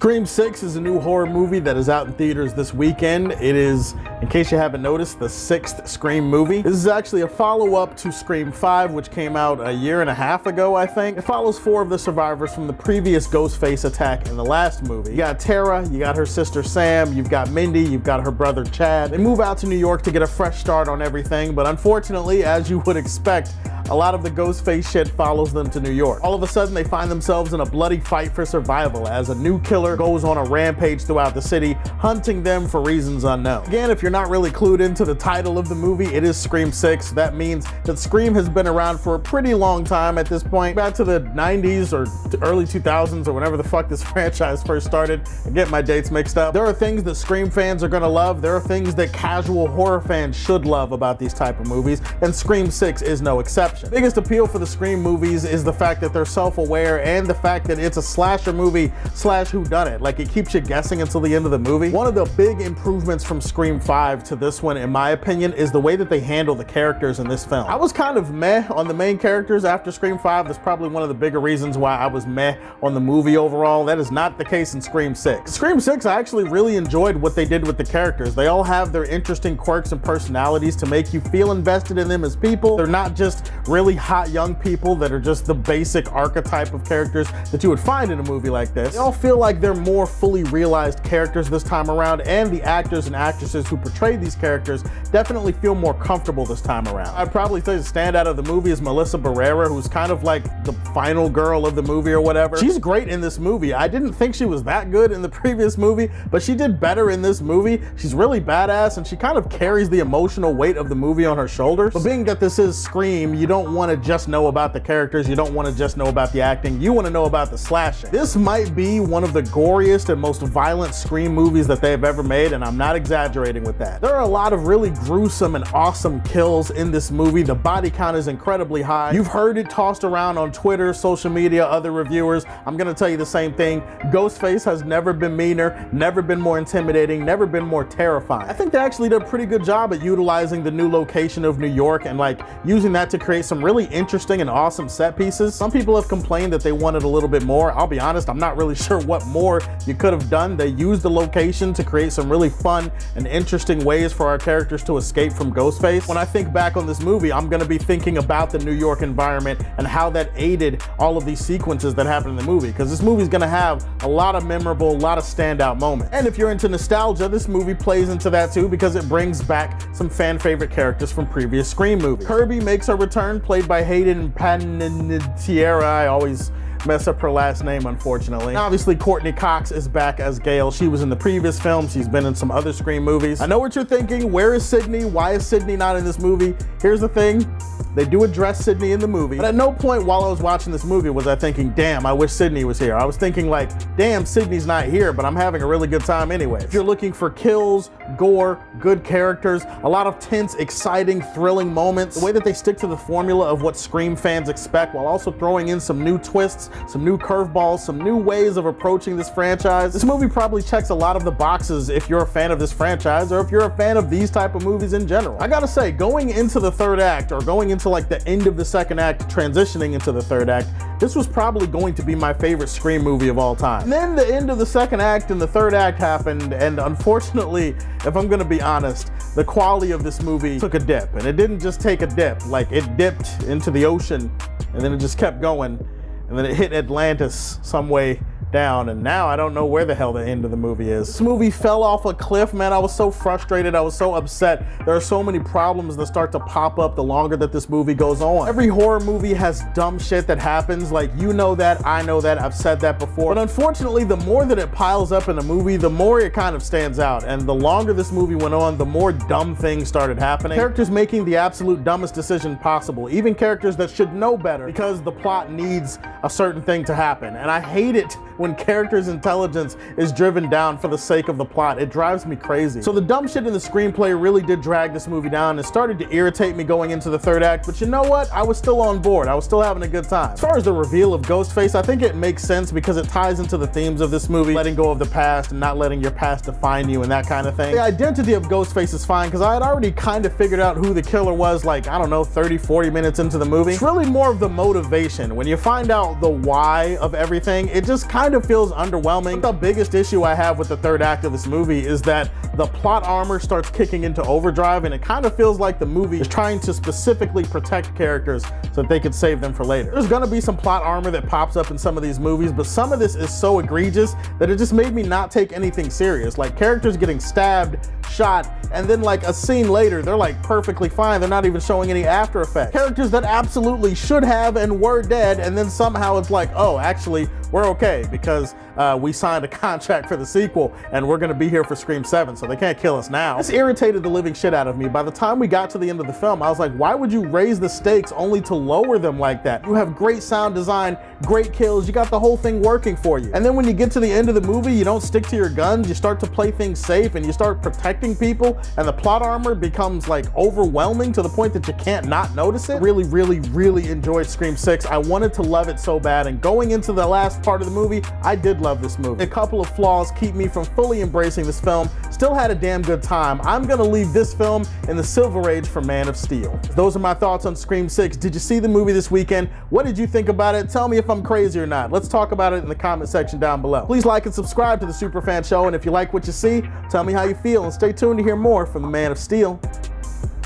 Scream 6 is a new horror movie that is out in theaters this weekend. It is, in case you haven't noticed, the 6th Scream movie. This is actually a follow-up to Scream 5, which came out a year and a half ago, I think. It follows 4 of the survivors from the previous Ghostface attack in the last movie. You got Tara, you got her sister Sam, you've got Mindy, you've got her brother Chad. They move out to New York to get a fresh start on everything, but unfortunately, as you would expect, a lot of the Ghostface shit follows them to New York. All of a sudden, they find themselves in a bloody fight for survival as a new killer goes on a rampage throughout the city, hunting them for reasons unknown. Again, if you're not really clued into the title of the movie, it is Scream 6. That means that Scream has been around for a pretty long time at this point, back to the 90s or early 2000s or whenever the fuck this franchise first started. I get my dates mixed up. There are things that Scream fans are gonna love. There are things that casual horror fans should love about these type of movies, and Scream 6 is no exception. Biggest appeal for the Scream movies is the fact that they're self-aware and the fact that it's a slasher movie slash whodunit. Like, it keeps you guessing until the end of the movie. One of the big improvements from Scream 5 to this one, in my opinion, is the way that they handle the characters in this film. I was kind of meh on the main characters after Scream 5. That's probably one of the bigger reasons why I was meh on the movie overall. That is not the case in Scream 6. Scream 6, I actually really enjoyed what they did with the characters. They all have their interesting quirks and personalities to make you feel invested in them as people. They're not just really hot young people that are just the basic archetype of characters that you would find in a movie like this. They all feel like they're more fully realized characters this time around, and the actors and actresses who portray these characters definitely feel more comfortable this time around. I'd probably say the standout of the movie is Melissa Barrera, who's kind of like the final girl of the movie or whatever. She's great in this movie. I didn't think she was that good in the previous movie, but she did better in this movie. She's really badass, and she kind of carries the emotional weight of the movie on her shoulders. But being that this is Scream, you don't want to just know about the characters, you don't want to just know about the acting, you want to know about the slashing. This might be one of the goriest and most violent Scream movies that they have ever made, and I'm not exaggerating with that. There are a lot of really gruesome and awesome kills in this movie. The body count is incredibly high. You've heard it tossed around on Twitter, social media, other reviewers. I'm gonna tell you the same thing. Ghostface has never been meaner, never been more intimidating, never been more terrifying. I think they actually did a pretty good job at utilizing the new location of New York and like using that to create some really interesting and awesome set pieces. Some people have complained that they wanted a little bit more. I'll be honest, I'm not really sure what more you could have done. They used the location to create some really fun and interesting ways for our characters to escape from Ghostface. When I think back on this movie, I'm gonna be thinking about the New York environment and how that aided all of these sequences that happen in the movie, because this movie's gonna have a lot of memorable, a lot of standout moments. And if you're into nostalgia, this movie plays into that too, because it brings back some fan favorite characters from previous Scream movies. Kirby makes her return, played by Hayden Panettiere. I always mess up her last name, unfortunately. Now, obviously, Courtney Cox is back as Gail. She was in the previous film. She's been in some other Scream movies. I know what you're thinking. Where is Sydney? Why is Sydney not in this movie? Here's the thing. They do address Sydney in the movie, but at no point while I was watching this movie was I thinking, damn, I wish Sydney was here. I was thinking like, damn, Sydney's not here, but I'm having a really good time anyway. If you're looking for kills, gore, good characters, a lot of tense, exciting, thrilling moments, the way that they stick to the formula of what Scream fans expect while also throwing in some new twists, some new curveballs, some new ways of approaching this franchise. This movie probably checks a lot of the boxes if you're a fan of this franchise or if you're a fan of these type of movies in general. I gotta say, going into the third act or going into like the end of the second act, transitioning into the third act, this was probably going to be my favorite Scream movie of all time. And then the end of the second act and the third act happened, and unfortunately, if I'm gonna be honest, the quality of this movie took a dip. And it didn't just take a dip, like it dipped into the ocean and then it just kept going, and then it hit Atlantis some way down, and now I don't know where the hell the end of the movie is. This movie fell off a cliff, man. I was so frustrated. I was so upset. There are so many problems that start to pop up the longer that this movie goes on. Every horror movie has dumb shit that happens. Like, you know that, I know that, I've said that before. But unfortunately, the more that it piles up in a movie, the more it kind of stands out. And the longer this movie went on, the more dumb things started happening. Characters making the absolute dumbest decision possible. Even characters that should know better because the plot needs a certain thing to happen. And I hate it when characters' intelligence is driven down for the sake of the plot. It drives me crazy. So the dumb shit in the screenplay really did drag this movie down and started to irritate me going into the third act, but you know what? I was still on board. I was still having a good time. As far as the reveal of Ghostface, I think it makes sense because it ties into the themes of this movie, letting go of the past and not letting your past define you and that kind of thing. The identity of Ghostface is fine because I had already kind of figured out who the killer was, like, I don't know, 30, 40 minutes into the movie. It's really more of the motivation. When you find out the why of everything, it just kind kind of feels underwhelming. The biggest issue I have with the third act of this movie is that the plot armor starts kicking into overdrive, and it kind of feels like the movie is trying to specifically protect characters so that they could save them for later. There's gonna be some plot armor that pops up in some of these movies, but some of this is so egregious that it just made me not take anything serious. Like characters getting stabbed, shot, and then like a scene later, they're like perfectly fine. They're not even showing any after effects. Characters that absolutely should have and were dead, and then somehow it's like, oh, actually, we're okay because we signed a contract for the sequel and we're gonna be here for Scream 7, so they can't kill us now. This irritated the living shit out of me. By the time we got to the end of the film, I was like, why would you raise the stakes only to lower them like that? You have great sound design, great kills, you got the whole thing working for you. And then when you get to the end of the movie, you don't stick to your guns, you start to play things safe and you start protecting people, and the plot armor becomes like overwhelming to the point that you can't not notice it. Really, really, really enjoyed Scream 6. I wanted to love it so bad, and going into the last part of the movie, I did love this movie. A couple of flaws keep me from fully embracing this film. Still had a damn good time. I'm gonna leave this film in the Silver Age for Man of Steel. Those are my thoughts on Scream 6. Did you see the movie this weekend? What did you think about it? Tell me if I'm crazy or not. Let's talk about it in the comment section down below. Please like and subscribe to the Superfan Show, and if you like what you see, tell me how you feel, and stay tuned to hear more from the Man of Steel.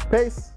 Peace.